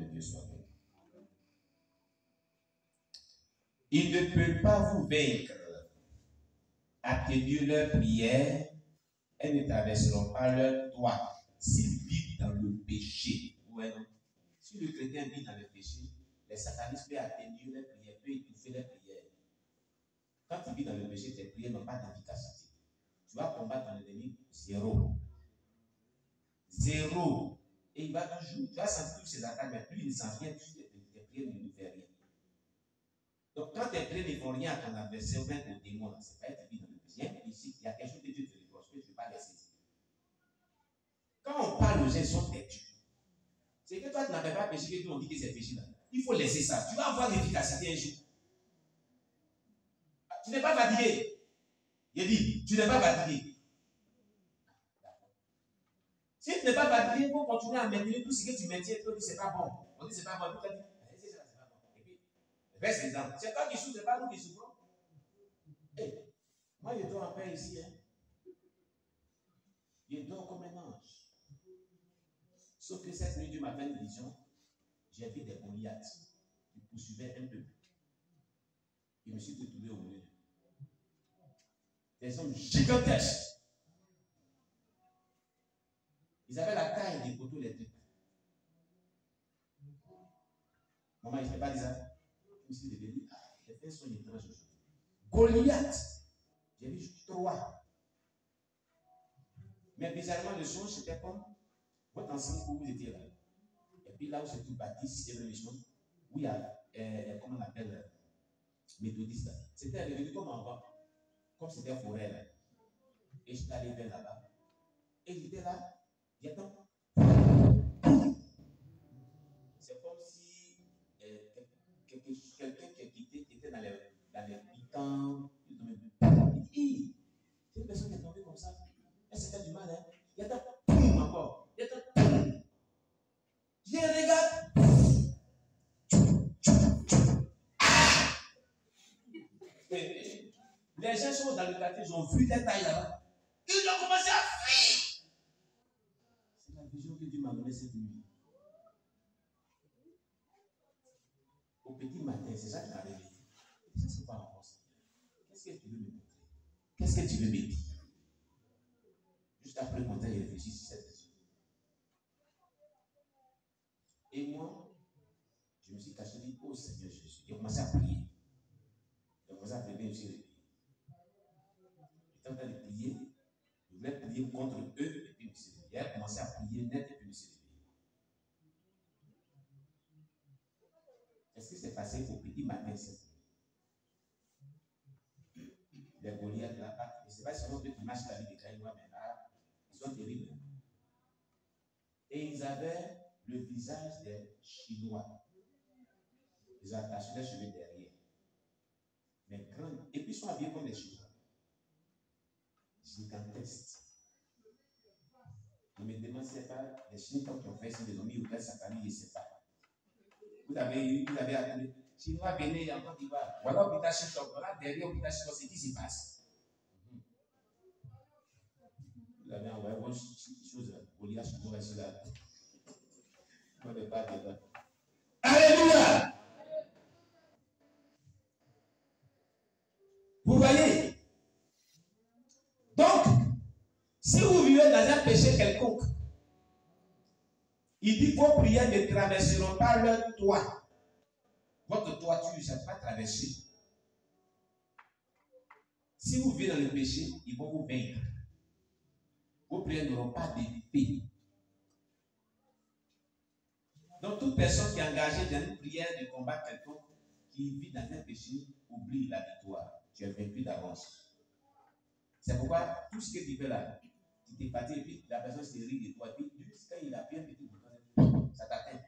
de Dieu soit béni. Il ne peut pas vous vaincre à tenir leur prière. Elles ne traverseront pas leur toit s'ils vivent dans le péché. Ouais, non? Si le chrétien vit dans le péché, les satanistes peuvent atteindre leur prière, peuvent étouffer leur prière. Quand tu vis dans le péché, tes prières n'ont pas d'efficacité. Tu vas combattre ton ennemi zéro. Zéro. Et il va toujours, tu vas sentir toutes ces attaques, mais plus il ne sent rien, plus tes prières ne lui font rien. Donc quand tes prières ne font rien à ton adversaire, même au démon, c'est pas être vivre dans le péché. Ici, il y a quelque chose que Dieu te reproche, que je ne vais pas laisser. Quand on parle aux gens, ils sont têtus. C'est que toi, tu n'avais pas péché, que on dit que c'est péché là. Il faut laisser ça. Tu vas avoir l'efficacité un jour. Tu n'es pas fatigué. Il dit, tu n'es pas fatigué. Si tu n'es pas fatigué, il faut continuer à maintenir tout ce que tu maintiens. Tu dis, c'est pas bon. On dit, c'est pas bon. Tu dis, c'est pas bon. Et puis, reste l'exemple. C'est toi qui souffres, c'est pas nous qui souffrons. Hey, moi, je dors en paix ici. Hein. Je dors comme un ange. Sauf que cette nuit, Dieu m'a fait une vision. J'ai vu des Goliaths qui poursuivaient un peu. Je me suis retrouvé au milieu. Des hommes gigantesques. Ils avaient la taille des poteaux électriques. Maman, il ne fait pas ça. Je me suis dit, les faits sont étranges aujourd'hui. Goliath, j'ai vu 3. Mais bizarrement, le son, c'était comme votre enseignant où vous étiez là. Et puis là où c'est tout bâti, c'était une mission, où il y a, comment on appelle, méthodiste. C'était revenu comme en bas, comme c'était forêt là. Et j'étais allé vers là-bas. Et j'étais là, j'attends. C'est comme si quelqu'un qui était dans les pitans, c'est une personne qui est tombée comme ça. Elle s'est fait du mal, hein. J'attends, encore. J'attends, je regarde. Les gens sont dans le quartier, ils ont vu les tailles là-bas. Ils ont commencé à fuir. C'est la vision que Dieu m'a donnée cette nuit. Au petit matin, c'est ça qui m'a réveillé. Ça, c'est pas encore ça. Qu'est-ce que tu veux me montrer? Qu'est-ce que tu veux me dire? Juste après, quand il réfléchit sur cette vision. Et moi, je me suis caché, dit, oh Seigneur Jésus. J'ai commencé à prier. J'ai commencé à prier, je suis réveillé. J'étais en train de prier. Je voulais prier contre eux, et puis je me suis réveillé. J'ai commencé à prier net, et puis je me suis réveillé. Est-ce que c'est passé au petit matin, cette nuit? Les Goliaths là-bas, je ne sais pas si on peut imaginer la vie de Caïnois, mais là, ils sont terribles. Et ils avaient le visage des Chinois. Ils ont attaché les cheveux derrière. Mais grands. Et puis ils sont habillés comme des Chinois. Gigantesques. Je me demande si ce n'est pas les Chinois qui ont fait ça, des hommes ou sa famille, je ne sais pas. Vous avez appelé. Chinois venez en Côte d'Ivoire. Voilà l'hôpital Chinois. Voilà derrière l'hôpital Chinois, c'est qui s'y passe. Vous avez envoyé vos choses, Goliath, je pourrais sur là. On n'est pas dedans. Alléluia! Vous voyez? Donc, si vous vivez dans un péché quelconque, il dit vos prières ne traverseront pas leur toit. Votre toiture ne sera pas traversée. Si vous vivez dans le péché, ils vont vous vaincre. Vos prières n'auront pas d'effet. Donc, toute personne qui est engagée dans une prière de combat quelconque, qui vit dans un péché, oublie la victoire. Tu es vaincu d'avance. C'est pourquoi tout ce que tu fais là, tu t'es fatigué, et puis la personne se rit de toi, et puis quand il a bien petit bouton, ça t'atteint.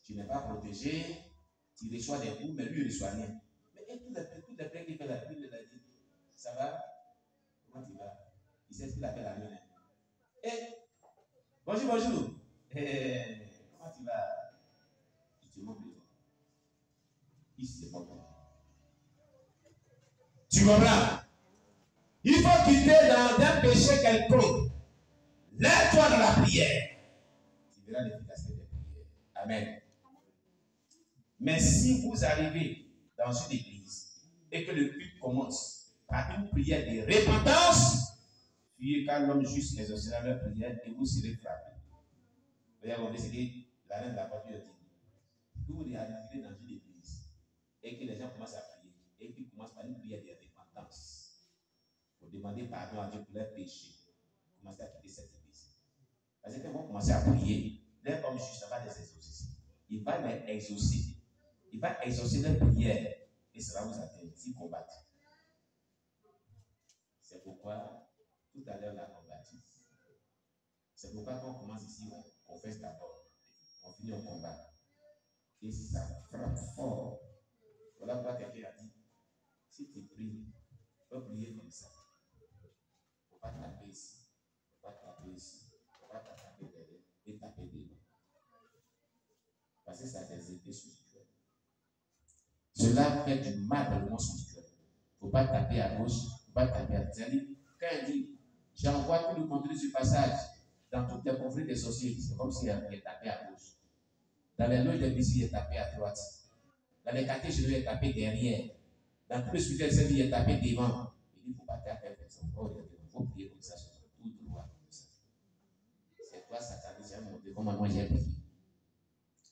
Tu n'es pas protégé, tu reçois des coups, mais lui, il ne reçoit rien. Mais toutes les plaies qu'il fait là, il a dit, ça va? Comment tu vas? Il sait ce qu'il appelle la mienne. Bonjour. Comment tu vas? Il te montre les autres. Il se montre. Tu comprends? Il faut quitter dans un péché quelconque. Lève-toi dans la prière. Tu verras l'efficacité des prières. Amen. Mais si vous arrivez dans une église et que le culte commence par une prière de repentance, fuyez car l'homme juste exaucera leur prière et vous serez frappés. Regardez, c'est la reine de la partie dit. Que vous arrivez dans une église et que les gens commencent à prier et qu'ils commencent par une prière de repentance pour demander pardon à Dieu pour leurs péchés, commencez à quitter cette église. Parce que quand vous commencez à prier, l'homme juste va les exaucer. Il va les exaucer. Il va exaucer leurs prières et ça va vous atteindre s'ils combattent. C'est pourquoi tout à l'heure on a combattu. C'est pourquoi quand on commence ici, on confesse d'abord. On finit au combat. Et ça frappe fort. Voilà pourquoi quelqu'un a dit, si tu pries, tu peux prier comme ça. Il ne faut pas taper ici. Il ne faut pas taper ici. Il ne faut pas taper derrière et taper devant. Parce que ça a des effets spirituels. Cela fait du mal dans le monde spirituel. Il ne faut pas taper à gauche, il ne faut pas taper à droite. Quand il dit, j'envoie tout le contenu du passage dans toutes les conflits des sorciers, c'est comme s'il est tapé à gauche. Dans les loges des messieurs, il est tapé à droite. Dans les quartiers généraux, il est tapé derrière. Dans tous les sujets de il est tapé devant. Il dit, il ne faut pas taper à personne. Il faut prier comme ça, tout droit comme ça. C'est toi, Satan, qui a montré comment moi j'ai prié.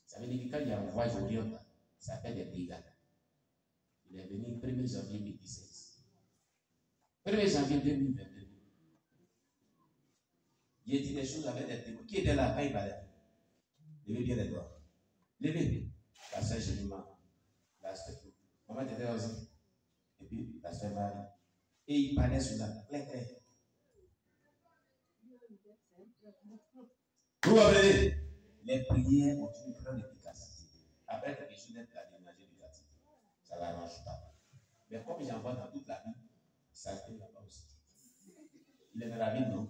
Ça veut dire que quand il y a un voyage oriental, ça fait des dégâts. Il est venu le 1er janvier 2016. 1er janvier 2022. Il a dit des choses avec des témoins. Qui était là quand il parlait? Levez bien les doigts. Levez. La soeur Jérima. La soeur. Maman était là aussi. Et puis la soeur Marie. Et il parlait sur la clair. Vous voyez, les prières ont une grande efficacité. Après, la question d'être la déménager du quartier. Ça ne l'arrange pas. Mais comme j'en vois dans toute la vie, ça fait là-bas aussi. Il est dans la vie, non?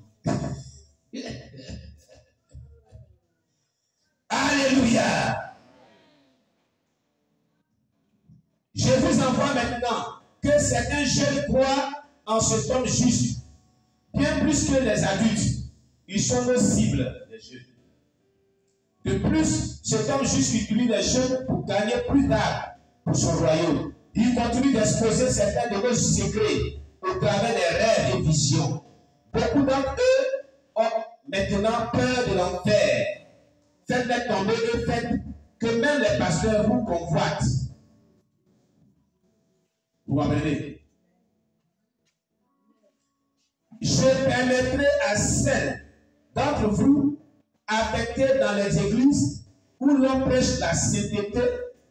Alléluia! Je vous envoie maintenant que certains jeunes croient en cet homme juste. Bien plus que les adultes. Ils sont nos cibles, les jeunes. De plus, cet homme juste utilise les jeunes pour gagner plus tard pour son royaume. Il continue d'exposer certains de nos secrets au travers des rêves et visions. Beaucoup d'entre eux ont maintenant peur de l'enfer. Faites-les tomber et faites que même les pasteurs vous convoitent. Vous comprenez? Je permettrai à celles d'entre vous affectés dans les églises où l'on prêche la sainteté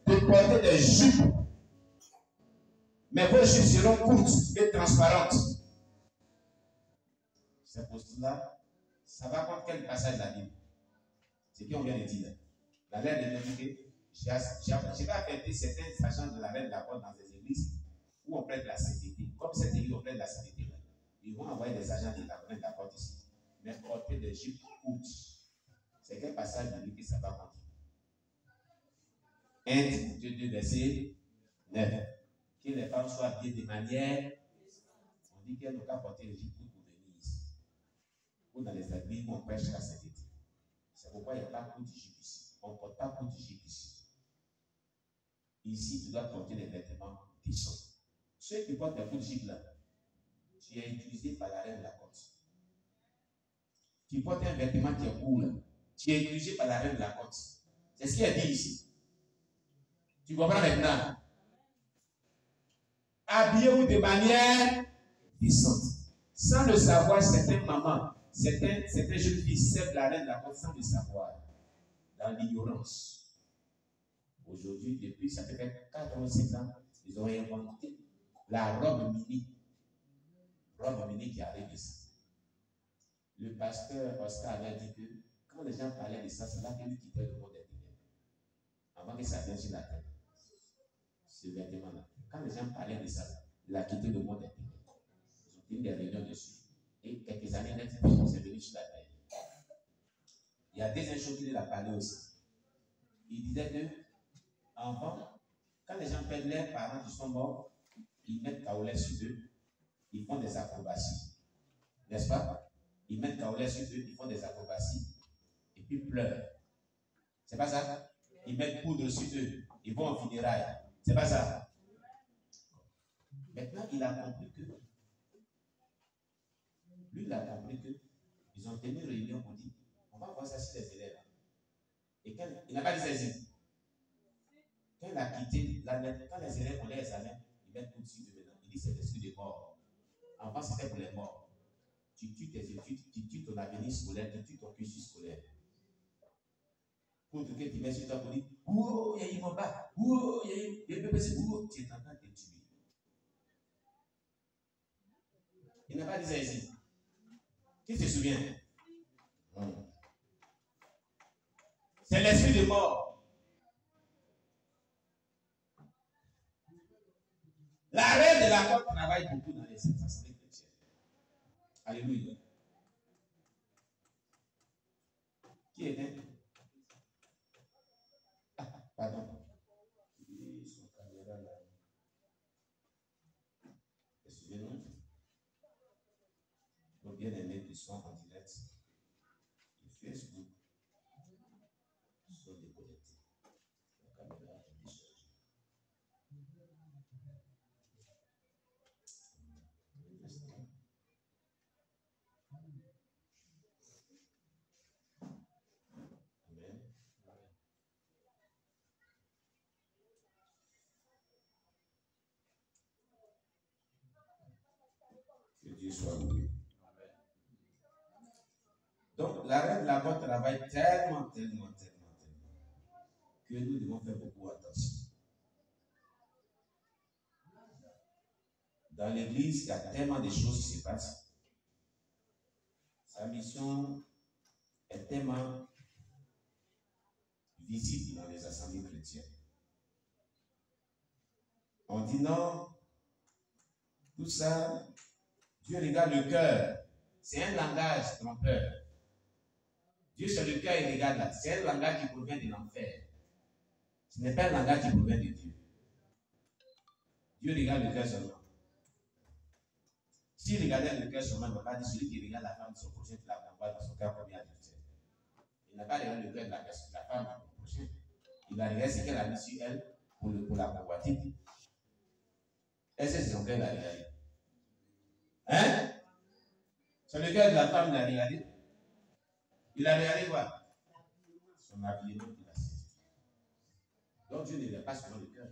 de porter des jupes. Mais vos jupes seront courtes et transparentes. C'est pour cela, ça va contre quel passage de la Bible? C'est ce qu'on vient de dire. La lettre de l'Évangile, je vais affecter certains agents de la reine de la porte dans des églises où on prête la sainteté. Comme cette église, on prête la sainteté. Ils vont envoyer des agents de la reine de la porte ici. Mais porter des jupes courtes. C'est quel passage de l'Église ça va contre? 1 Timothée 2, verset 9. Que les femmes soient habillées de manière. On dit qu'elles n'ont qu'à porter les jupes courtes pour venir ici. Ou dans les églises où on prêche la sainteté. C'est pourquoi il n'y a pas court de jupe ici. On ne porte pas court de jupe ici. Ici, tu dois porter des vêtements décents. Ceux qui portent des courts de jupe là, tu es utilisé par la reine de la côte. Tu portes un vêtement qui est court là. Tu es utilisé par la reine de la côte. C'est ce qui est dit ici. Tu comprends maintenant? Habillez-vous de manière décente. Sans le savoir, certaines mamans, certaines jeunes filles servent la reine de la côte sans le savoir. Dans l'ignorance. Aujourd'hui, depuis ça fait 4 ou 5 ans, ils ont inventé la robe mini. Robe mini qui arrive ici. Le pasteur Oscar avait dit que quand les gens parlaient de ça, c'est là qu'il quittait le monde des ténèbres. Avant que ça vienne sur la terre. Ce vêtement-là. Quand les gens parlaient de ça, il a quitté le monde des ténèbres. Ils ont tenu des réunions dessus. Et quelques années net, c'est venu sur la terre. Il y a des choses qu'il a parlé aussi. Il disait que, avant, quand les gens perdent leurs parents qui sont morts, ils mettent kaolais sur eux, ils font des acrobaties. N'est-ce pas? Ils mettent kaolais sur eux, ils font des acrobaties. Et puis pleurent. C'est pas ça? Ils mettent poudre sur eux. Ils vont en funérailles. C'est pas ça. Maintenant, il a compris que, lui, il a compris que, ils ont tenu une réunion pour dire, on va voir ça sur les élèves. Et quand, il n'a pas dit ceci. Quand il a quitté, quand les élèves ont les examens, ils mettent poudre sur eux maintenant. Il dit, c'est l'esprit des morts. Avant, c'était pour les morts. Tu tues tes études, tu tues ton avenir scolaire, tu tues ton cursus scolaire. Pour que tu mets sur toi pour dire, ouh, il y a eu mon bas, ouh, il y a eu, tu es en train de te tuer. Il n'a pas dit ça ici. Qui se souvient? C'est l'esprit de mort. La reine de la porte travaille beaucoup dans les assemblées chrétiennes. Alléluia. Qui était? Pardon. Son caméra là. Excusez-nous. Nos bien-aimés qui sont en direct de Facebook sont déconnectés. La caméra est déchargée. Amen. Que Dieu soit loué. Donc, la reine de la porte travaille tellement, que nous devons faire beaucoup attention. Dans l'église, il y a tellement de choses qui se passent. Sa mission est tellement visible dans les assemblées chrétiennes. On dit non, tout ça, Dieu regarde le cœur. C'est un langage trompeur. Dieu, c'est le cœur, il regarde là. C'est un langage qui provient de l'enfer. Ce n'est pas un langage qui provient de Dieu. Dieu regarde le cœur seulement. S'il regardait le cœur seulement, il ne va pas dire celui qui regarde la femme de son prochain, qui la renvoie dans son cœur comme il a dit. Il n'a pas regardé le cœur de la femme de son prochain. Il va regarder ce qu'elle a mis sur elle pour la convoiter. Est-ce que c'est son cœur qu'il a regardé? Hein? C'est le cœur de la femme qu'il a regardé. Il a regardé quoi? Son habillement qu'il a saisi. Donc Dieu ne regarde pas seulement le cœur.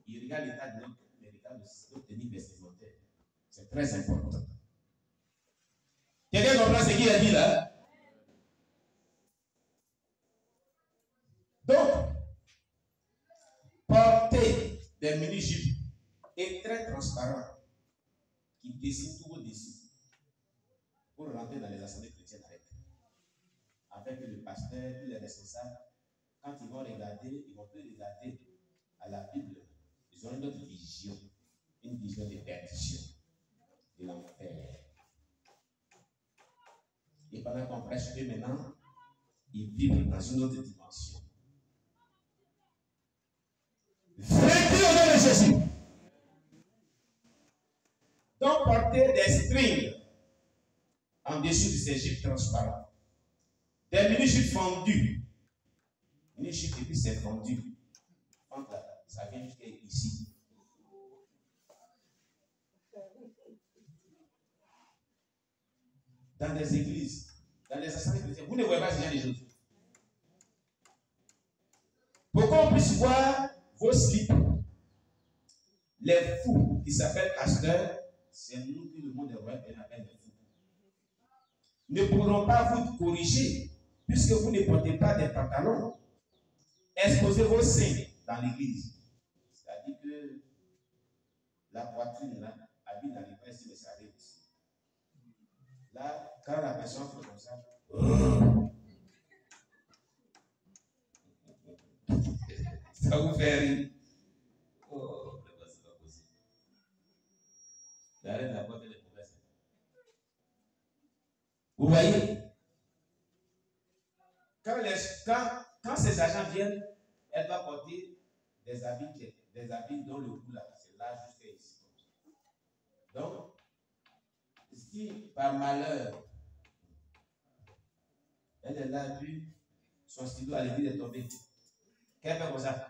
Il regarde l'état de notre cœur, mais il regarde notre tenue vestimentaire. C'est très important. Quelqu'un comprend ce qu'il a dit là? Donc, porter des mini-jupes est très transparent, qui dessine tout au-dessus pour rentrer dans les assemblées chrétiennes avec que le pasteur, tous les responsables, quand ils vont regarder, ils vont plus regarder à la Bible. Ils ont une autre vision, une vision de perdition, de l'enfer. Et pendant qu'on prêche eux maintenant, ils vivent dans une autre dimension. Vaincu au nom de Jésus. Donc porter des strings en dessous de ces jupes transparents. Des mini-jupes fondus. Mini-jupes et puis c'est fondu. Ça vient jusqu'à ici. Dans des églises, dans les assemblées chrétiennes, vous ne voyez pas ce genre de choses. Pour qu'on puisse voir vos slips, les fous qui s'appellent pasteurs, c'est nous que le monde est royal et appelle les fous, ne pourront pas vous corriger puisque vous ne portez pas des pantalons. Exposez vos seins dans l'église. C'est-à-dire que la poitrine là, habite dans les presses, mais ça arrive ici. Là, quand la personne fait comme ça, ça vous fait rire. Oh, c'est pas possible. La reine n'a pas fait les promesses. Vous voyez, quand ces agents viennent, elle va porter des habits dont le cou là, c'est là jusqu'à ici. Donc, si par malheur, elle est là, puis son stylo à l'église est tombé, Qu'elle fait comme ça.